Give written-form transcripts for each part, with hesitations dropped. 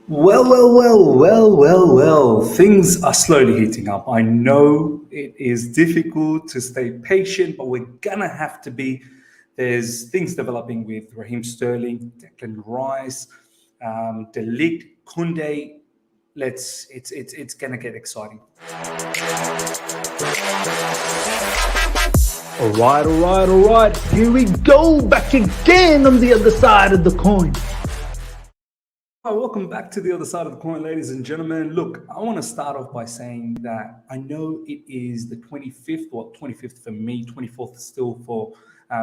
Well. Things are slowly heating up. I know it is difficult to stay patient, but we're gonna have to be. There's things developing with Raheem Sterling, Declan Rice, the Ligt, Kounde. It's gonna get exciting. All right. Here we go, back again on the other side of the coin. Hi, welcome back to the other side of the coin, ladies and gentlemen. Look, I want to start off by saying that I know it is the 25th, well, 25th for me, 24th still for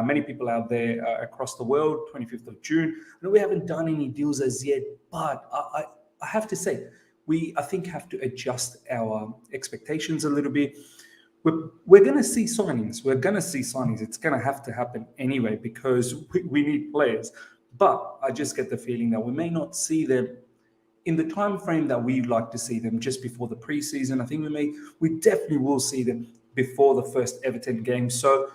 many people out there across the world, 25th of June. I know we haven't done any deals as yet, but I have to say, I think, have to adjust our expectations a little bit. We're going to see signings. It's going to have to happen anyway because we need players. But I just get the feeling that we may not see them in the time frame that we'd like to see them just before the preseason. I think we definitely will see them before the first Everton game. So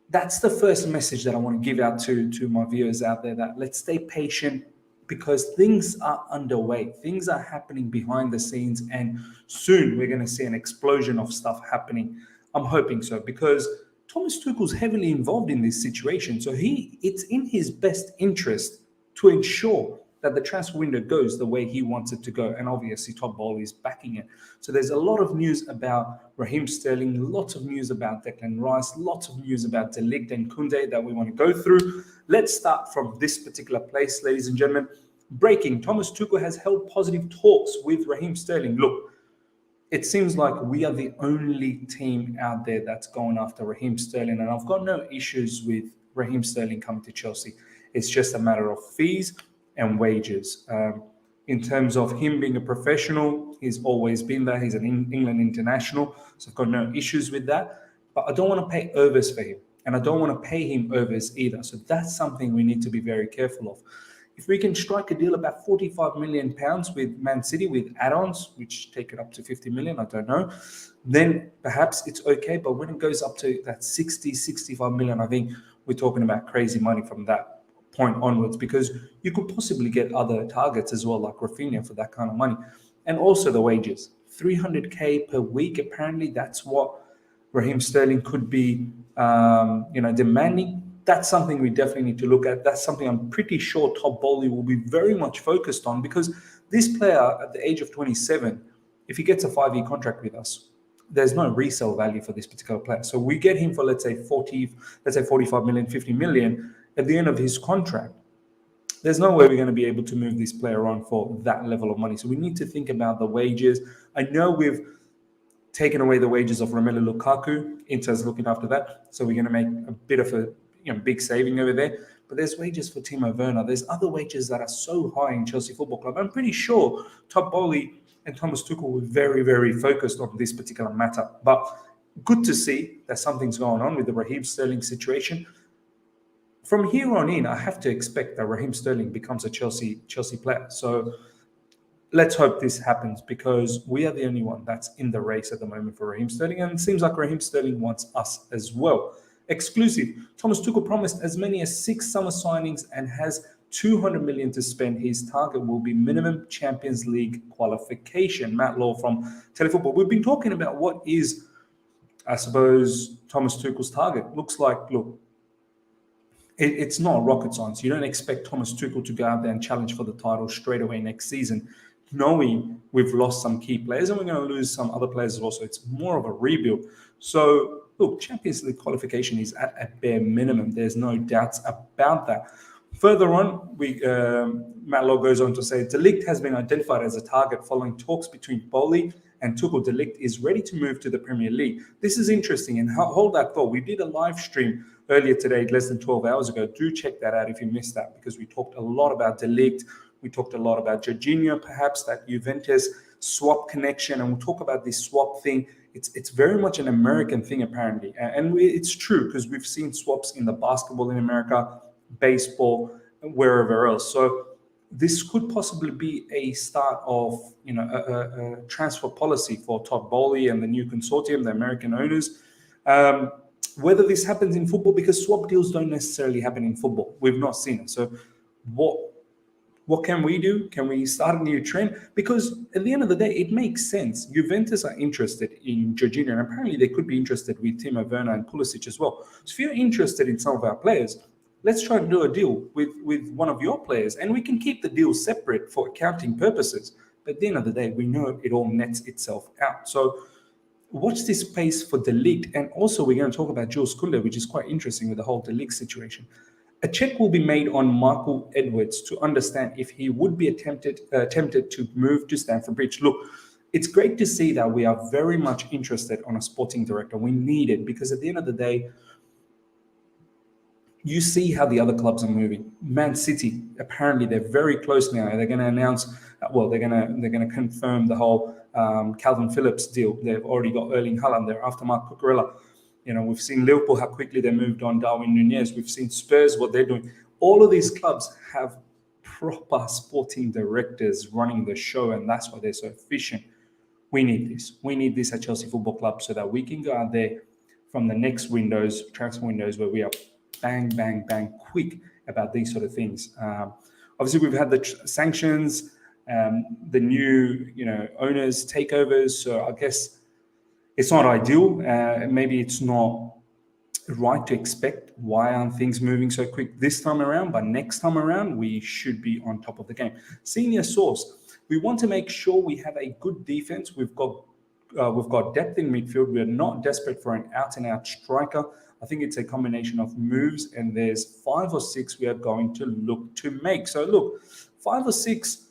that's the first message that I want to give out to my viewers out there, that let's stay patient because things are underway. Things are happening behind the scenes, and soon we're going to see an explosion of stuff happening. I'm hoping so because Thomas Tuchel's heavily involved in this situation. So it's in his best interest to ensure that the transfer window goes the way he wants it to go. And obviously, Todd Boehly is backing it. So there's a lot of news about Raheem Sterling, lots of news about Declan Rice, lots of news about De Ligt and Kounde that we want to go through. Let's start from this particular place, ladies and gentlemen. Breaking: Thomas Tuchel has held positive talks with Raheem Sterling. Look, it seems like we are the only team out there that's going after Raheem Sterling, and I've got no issues with Raheem Sterling coming to Chelsea. It's just a matter of fees and wages. In terms of him being a professional, he's always been there. He's an England international, so I've got no issues with that. But I don't want to pay overs for him, and I don't want to pay him overs either. So that's something we need to be very careful of. If we can strike a deal about £45 million with Man City with add-ons, which take it up to 50 million, I don't know, then perhaps it's okay. But when it goes up to that 60, 65 million, I think we're talking about crazy money from that point onwards, because you could possibly get other targets as well, like Rafinha, for that kind of money. And also the wages, 300k per week. Apparently that's what Raheem Sterling could be, demanding. That's something we definitely need to look at. That's something I'm pretty sure Todd Boehly will be very much focused on, because this player at the age of 27, if he gets a 5-year contract with us, there's no resale value for this particular player. So we get him for, let's say 45 million, 50 million at the end of his contract. There's no way we're going to be able to move this player on for that level of money. So we need to think about the wages. I know we've taken away the wages of Romelu Lukaku. Inter's looking after that. So we're going to make a bit of a big saving over there. But there's wages for Timo Werner. There's other wages that are so high in Chelsea Football Club. I'm pretty sure Todd Boehly and Thomas Tuchel were very, very focused on this particular matter. But good to see that something's going on with the Raheem Sterling situation. From here on in, I have to expect that Raheem Sterling becomes a Chelsea player. So let's hope this happens, because we are the only one that's in the race at the moment for Raheem Sterling. And it seems like Raheem Sterling wants us as well. Exclusive: Thomas Tuchel promised as many as 6 summer signings and has 200 million to spend. His target will be minimum Champions League qualification. Matt Law from Telefootball. We've been talking about what is, I suppose, Thomas Tuchel's target. Looks like, look, it's not rocket science. You don't expect Thomas Tuchel to go out there and challenge for the title straight away next season, knowing we've lost some key players and we're going to lose some other players as well. So it's more of a rebuild. So look, Champions League qualification is at a bare minimum. There's no doubts about that. Further on, Matt Law goes on to say, De Ligt has been identified as a target following talks between Boehly and Tuchel. De Ligt is ready to move to the Premier League. This is interesting, and hold that thought. We did a live stream earlier today, less than 12 hours ago. Do check that out if you missed that, because we talked a lot about De Ligt. We talked a lot about Jorginho, perhaps that Juventus swap connection, and we'll talk about this swap thing. It's very much an American thing, apparently. And it's true, because we've seen swaps in the basketball in America, baseball, and wherever else. So this could possibly be a start of a transfer policy for Todd Boehly and the new consortium, the American owners. Whether this happens in football, because swap deals don't necessarily happen in football. We've not seen it. So what What can we do? Can we start a new trend? Because at the end of the day, it makes sense. Juventus are interested in Jorginho, and apparently they could be interested with Timo Werner and Pulisic as well. So if you're interested in some of our players, let's try to do a deal with one of your players, and we can keep the deal separate for accounting purposes. But at the end of the day, we know it all nets itself out. So watch this space for De Ligt. And also we're going to talk about Jules Kounde, which is quite interesting with the whole De Ligt situation. A check will be made on Michael Edwards to understand if he would be tempted to move to Stamford Bridge. Look, it's great to see that we are very much interested on a sporting director. We need it because at the end of the day, you see how the other clubs are moving. Man City, apparently they're very close now. They're going to announce, they're going to confirm the whole Calvin Phillips deal. They've already got Erling Haaland there after Marc Cucurella. You know, we've seen Liverpool, how quickly they moved on Darwin Nunez. We've seen Spurs, what they're doing. All of these clubs have proper sporting directors running the show, and that's why they're so efficient. We need this. We need this at Chelsea Football Club so that we can go out there from the next windows, transfer windows, where we are bang, bang, bang, quick about these sort of things. Obviously, we've had the sanctions, the new, owners takeovers. So I guess it's not ideal. Maybe it's not right to expect why aren't things moving so quick this time around, but next time around we should be on top of the game. Senior source, we want to make sure we have a good defense. We've got depth in midfield. We're not desperate for an out-and-out striker. I think it's a combination of moves, and there's 5 or 6 we are going to look to make. So look, 5 or 6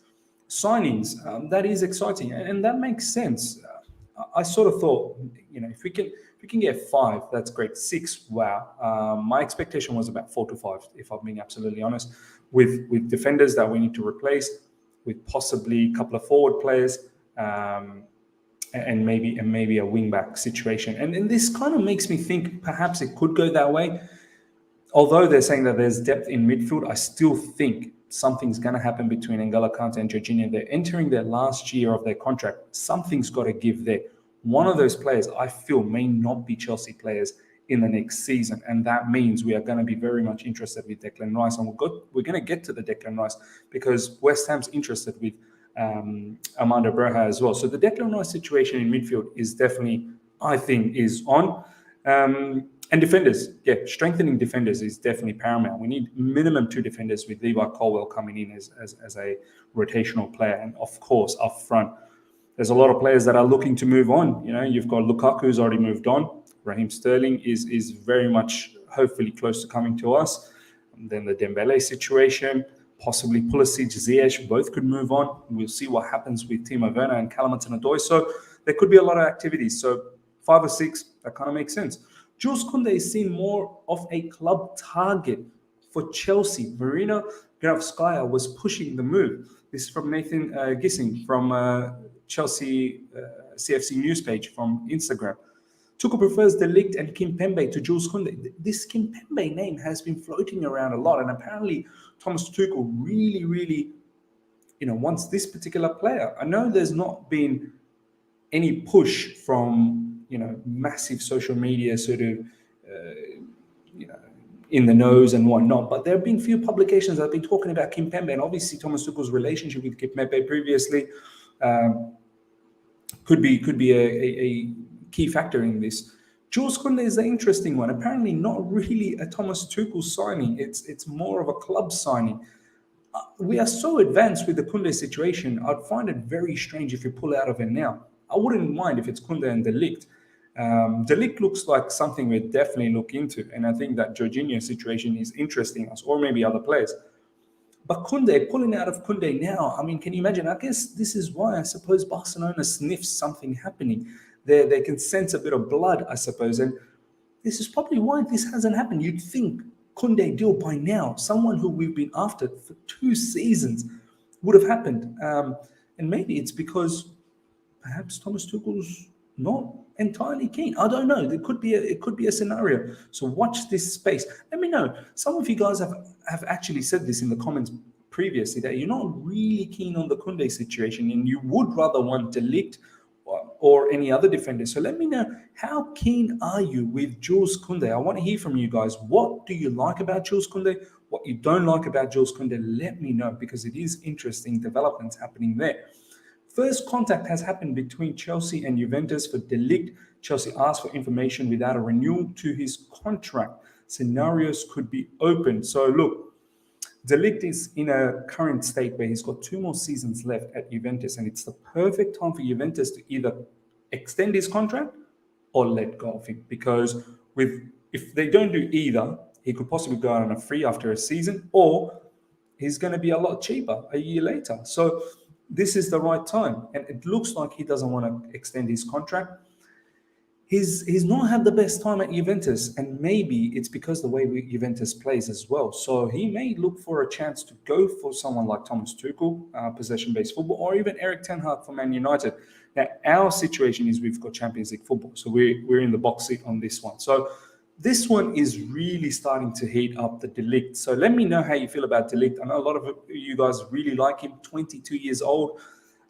signings, that is exciting, and that makes sense. I sort of thought, if we can get 5, that's great. 6, wow. My expectation was about 4 to 5, if I'm being absolutely honest, with defenders that we need to replace, with possibly a couple of forward players, and maybe a wing-back situation. And this kind of makes me think perhaps it could go that way. Although they're saying that there's depth in midfield, I still think something's going to happen between N'Golo Kante and Jorginho. They're entering their last year of their contract. Something's got to give there. One of those players, I feel, may not be Chelsea players in the next season. And that means we are going to be very much interested with Declan Rice. And we're going to get to the Declan Rice because West Ham's interested with Armando Broja as well. So the Declan Rice situation in midfield is definitely, I think, is on. And defenders, strengthening defenders is definitely paramount. We need minimum 2 defenders with Levi Colwill coming in as a rotational player. And of course, up front, there's a lot of players that are looking to move on. You've got Lukaku, who's already moved on. Raheem Sterling is very much, hopefully, close to coming to us. And then the Dembele situation, possibly Pulisic, Ziyech, both could move on. We'll see what happens with Timo Werner and Callum Hudson-Odoi. So there could be a lot of activities. So 5 or 6, that kind of makes sense. Jules Kounde is seen more of a club target for Chelsea. Marina Granovskaya was pushing the move. This is from Nathan Gissing from Chelsea CFC news page from Instagram. Tuchel prefers De Ligt and Kimpembe to Jules Kounde. This Kimpembe name has been floating around a lot, and apparently Thomas Tuchel really, wants this particular player. I know there's not been any push from massive social media sort of in the nose and whatnot, but there have been few publications that have been talking about Kimpembe, and obviously Thomas Tuchel's relationship with Kimpembe previously could be a key factor in this. Jules Kounde is an interesting one. Apparently not really a Thomas Tuchel signing. It's more of a club signing. We are so advanced with the Kounde situation. I'd find it very strange if you pull out of it now. I wouldn't mind if it's Kounde and De Ligt. De Ligt looks like something we'd definitely look into, and I think that Jorginho's situation is interesting us, or maybe other players. But Kounde, pulling out of Kounde now, I mean, can you imagine? I guess this is why I suppose Barcelona sniffs something happening. They can sense a bit of blood, I suppose, and this is probably why this hasn't happened. You'd think Kounde deal by now, someone who we've been after for 2 seasons, would have happened. And maybe it's because perhaps Thomas Tuchel's not entirely keen. I don't know. It could be a scenario. So watch this space. Let me know. Some of you guys have actually said this in the comments previously, that you're not really keen on the Kounde situation and you would rather want De Ligt or any other defender. So let me know, how keen are you with Jules Kounde? I want to hear from you guys. What do you like about Jules Kounde? What you don't like about Jules Kounde, let me know, because it is interesting developments happening there. First contact has happened between Chelsea and Juventus for De Ligt. Chelsea asked for information without a renewal to his contract. Scenarios could be open. So look, De Ligt is in a current state where he's got 2 more seasons left at Juventus, and it's the perfect time for Juventus to either extend his contract or let go of him. Because if they don't do either, he could possibly go out on a free after a season, or he's going to be a lot cheaper a year later. So this is the right time, and it looks like he doesn't want to extend his contract. He's not had the best time at Juventus, and maybe it's because the way Juventus plays as well. So he may look for a chance to go for someone like Thomas Tuchel, possession-based football, or even Erik ten Hag for Man United. Now, our situation is we've got Champions League football, so we're in the box seat on this one. So this one is really starting to heat up, the De Ligt. So let me know how you feel about De Ligt. I know a lot of you guys really like him, 22 years old.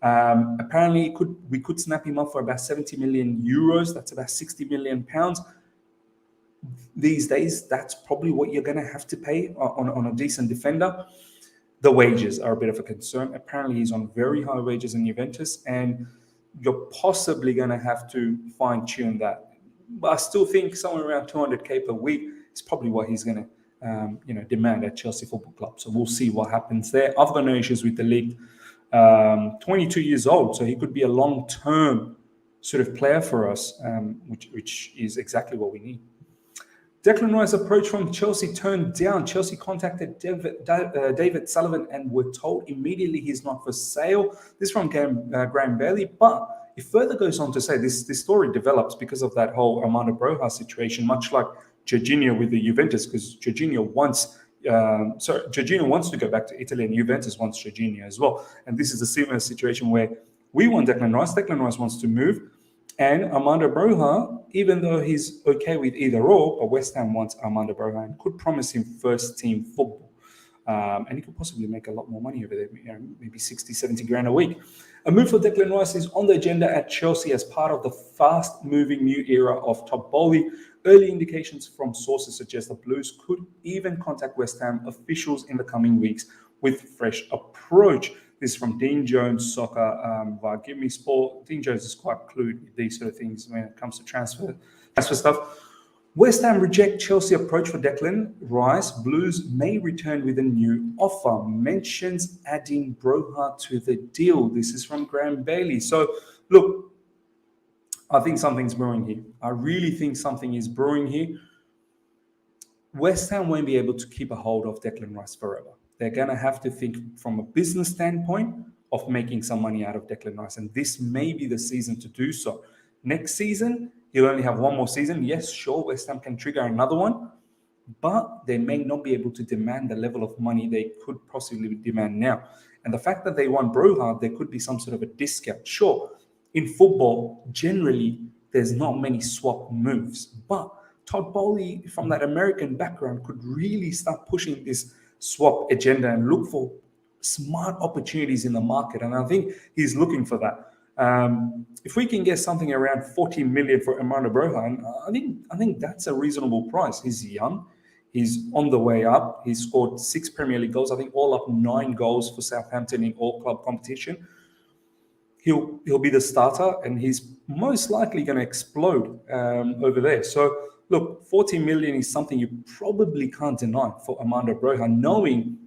Apparently, we could snap him up for about 70 million euros. That's about 60 million pounds. These days, that's probably what you're going to have to pay on a decent defender. The wages are a bit of a concern. Apparently, he's on very high wages in Juventus, and you're possibly going to have to fine-tune that. But I still think somewhere around 200k per week is probably what he's going to demand at Chelsea Football Club. So we'll see what happens there. I've got no issues with De Ligt. 22 years old, so he could be a long-term sort of player for us, which is exactly what we need. Declan Rice approach from Chelsea turned down. Chelsea contacted David Sullivan and were told immediately he's not for sale. This from Graham Bailey, but it further goes on to say this story develops because of that whole Armando Broja situation, much like Jorginho with the Juventus, because Jorginho wants to go back to Italy, and Juventus wants Jorginho as well. And this is a similar situation where we want Declan Rice wants to move, and Armando Broja, even though he's okay with either or, but West Ham wants Armando Broja and could promise him first team football. And he could possibly make a lot more money over there, maybe 60, 70 grand a week. A move for Declan Rice is on the agenda at Chelsea as part of the fast-moving new era of Todd Boehly. Early indications from sources suggest the Blues could even contact West Ham officials in the coming weeks with fresh approach. This is from Dean Jones Soccer via Give Me Sport. Dean Jones is quite clued with these sort of things when it comes to transfer stuff. West Ham reject Chelsea approach for Declan Rice. Blues may return with a new offer. Mentions adding Broja to the deal. This is from Graham Bailey. So, look, I think something's brewing here. I really think something is brewing here. West Ham won't be able to keep a hold of Declan Rice forever. They're going to have to think from a business standpoint of making some money out of Declan Rice. And this may be the season to do so. Next season, he'll only have 1 more season. Yes, sure, West Ham can trigger another one, but they may not be able to demand the level of money they could possibly demand now. And the fact that they want Broja, there could be some sort of a discount. Sure, in football, generally, there's not many swap moves, but Todd Boehly, from that American background, could really start pushing this swap agenda and look for smart opportunities in the market. And I think he's looking for that. If we can get something around 40 million for Armando Broja, I think that's a reasonable price. He's young. He's on the way up. He's scored 6 Premier League goals. I think all up 9 goals for Southampton in all club competition. He'll be the starter, and he's most likely going to explode over there. So, look, 40 million is something you probably can't deny for Armando Broja, knowing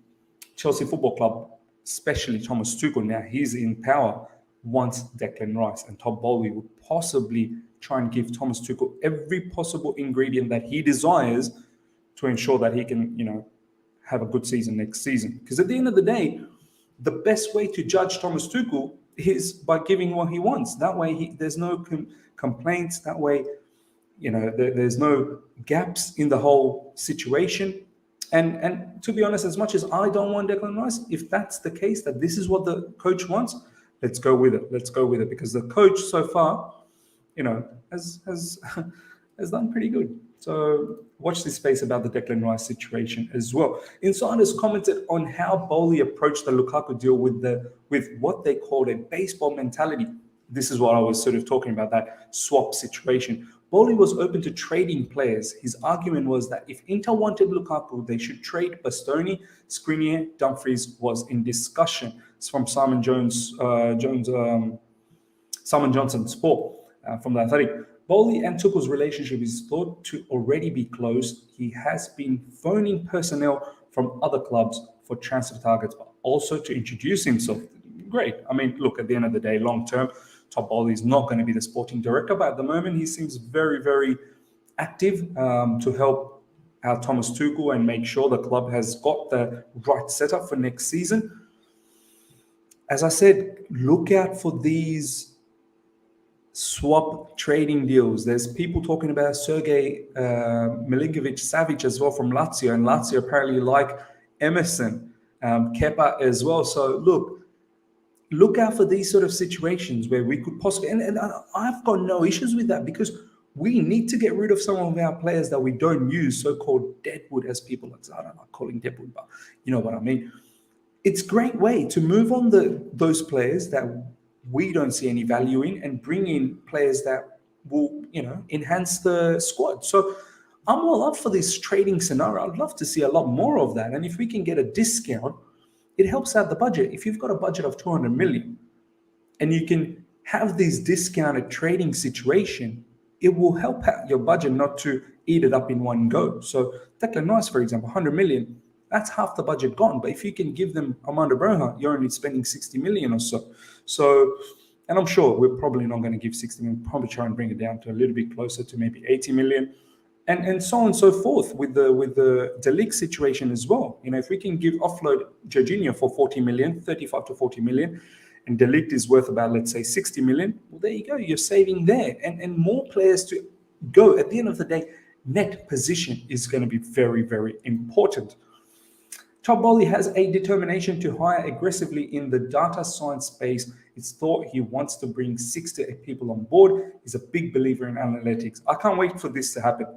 Chelsea Football Club, especially Thomas Tuchel, now he's in power, wants Declan Rice. And Todd Boehly would possibly try and give Thomas Tuchel every possible ingredient that he desires to ensure that he can, have a good season next season. Because at the end of the day, the best way to judge Thomas Tuchel is by giving what he wants. That way, there's no complaints. That way, there's no gaps in the whole situation. And to be honest, as much as I don't want Declan Rice, if that's the case, that this is what the coach wants, let's go with it. Let's go with it, because the coach so far, has done pretty good. So watch this space about the Declan Rice situation as well. Insiders commented on how Boehly approached the Lukaku deal with what they called a baseball mentality. This is what I was sort of talking about, that swap situation. Boehly was open to trading players. His argument was that if Inter wanted Lukaku, they should trade Bastoni. Skriniar, Dumfries was in discussion. It's from Simon Johnson Sport from the Athletic. Boehly and Tuchel's relationship is thought to already be close. He has been phoning personnel from other clubs for transfer targets, but also to introduce himself. Great. I mean, look, at the end of the day, long term, Todd Boehly is not going to be the sporting director, but at the moment, he seems very, very active to help out Thomas Tuchel and make sure the club has got the right setup for next season. As I said, look out for these swap trading deals. There's people talking about Sergei Milinkovic-Savic as well from Lazio, and Lazio apparently like Emerson, Kepa as well. So look out for these sort of situations where we could possibly, and I've got no issues with that, because we need to get rid of some of our players that we don't use, so-called deadwood, as people like, I don't like calling deadwood, but you know what I mean. It's a great way to move on those players that we don't see any value in and bring in players that will, enhance the squad. So I'm all up for this trading scenario. I'd love to see a lot more of that. And if we can get a discount, it helps out the budget. If you've got a budget of 200 million and you can have this discounted trading situation, it will help out your budget not to eat it up in one go. So Declan Rice, for example, 100 million, that's half the budget gone. But if you can give them Armando Broja, you're only spending 60 million or so. So, and I'm sure we're probably not going to give 60 million, probably try and bring it down to a little bit closer to maybe 80 million. And so on and so forth with the Ligt situation as well. If we can offload Jorginho for 40 million, 35 to 40 million, and Ligt is worth about, let's say, 60 million, well, there you go. You're saving there. And more players to go. At the end of the day, net position is going to be very, very important. Todd Boehly has a determination to hire aggressively in the data science space. It's thought he wants to bring 6 to 8 people on board. He's a big believer in analytics. I can't wait for this to happen.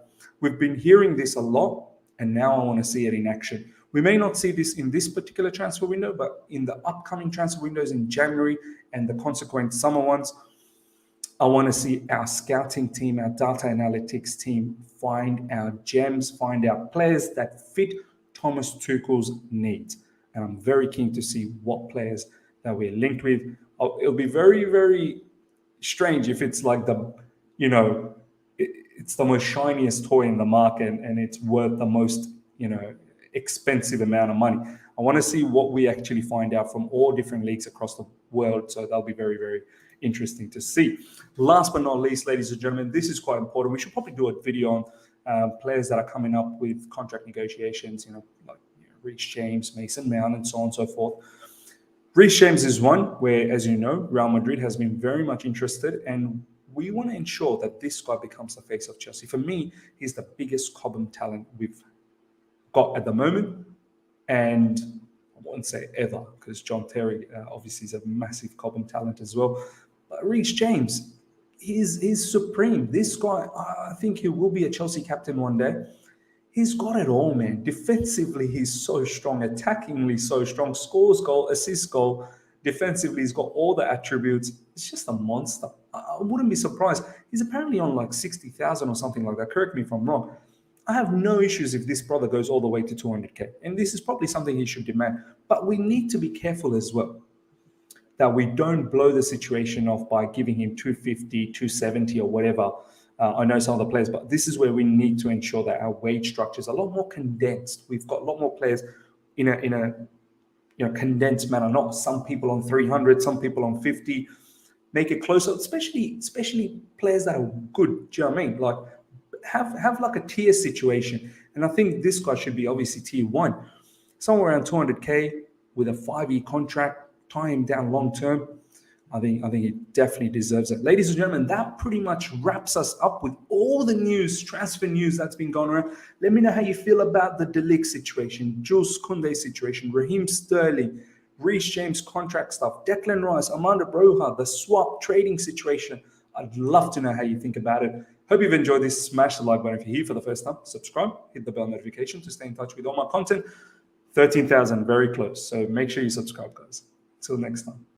We've been hearing this a lot, and now I want to see it in action. We may not see this in this particular transfer window, but in the upcoming transfer windows in January and the consequent summer ones, I want to see our scouting team, our data analytics team find our gems, find our players that fit Thomas Tuchel's needs. And I'm very keen to see what players that we're linked with. It'll be very, very strange if it's like it's the most shiniest toy in the market and it's worth the most, expensive amount of money. I want to see what we actually find out from all different leagues across the world. So that'll be very, very interesting to see. Last but not least, ladies and gentlemen, this is quite important. We should probably do a video on players that are coming up with contract negotiations, like Reece James, Mason Mount, and so on and so forth. Reece James is one where, as you know, Real Madrid has been very much interested, and we want to ensure that this guy becomes the face of Chelsea. For me, he's the biggest Cobham talent we've got at the moment, and I won't say ever, because John Terry obviously is a massive Cobham talent as well. But Reece James, he's supreme. This guy, I think he will be a Chelsea captain one day. He's got it all, man. Defensively, he's so strong. Attackingly, so strong. Scores goal, assists goal. Defensively, he's got all the attributes. It's just a monster. I wouldn't be surprised. He's apparently on like 60,000 or something like that. Correct me if I'm wrong. I have no issues if this brother goes all the way to 200k. And this is probably something he should demand. But we need to be careful as well that we don't blow the situation off by giving him 250, 270 or whatever. I know some of the players, but this is where we need to ensure that our wage structure is a lot more condensed. We've got a lot more players in a condensed manner, not some people on 300, some people on 50. Make it closer, especially players that are good. Do you know what I mean? Like have like a tier situation. And I think this guy should be obviously tier 1, somewhere around 200k with a 5-year contract, tie him down long term. I think he definitely deserves it. Ladies and gentlemen, that pretty much wraps us up with all the news, transfer news that's been going around. Let me know how you feel about the Ligt situation, Jules Kounde situation, Raheem Sterling, Reece James contract stuff, Declan Rice, Armando Broja, the swap trading situation. I'd love to know how you think about it. Hope you've enjoyed this. Smash the like button if you're here for the first time. Subscribe, hit the bell notification to stay in touch with all my content. 13,000, very close. So make sure you subscribe, guys. Till next time.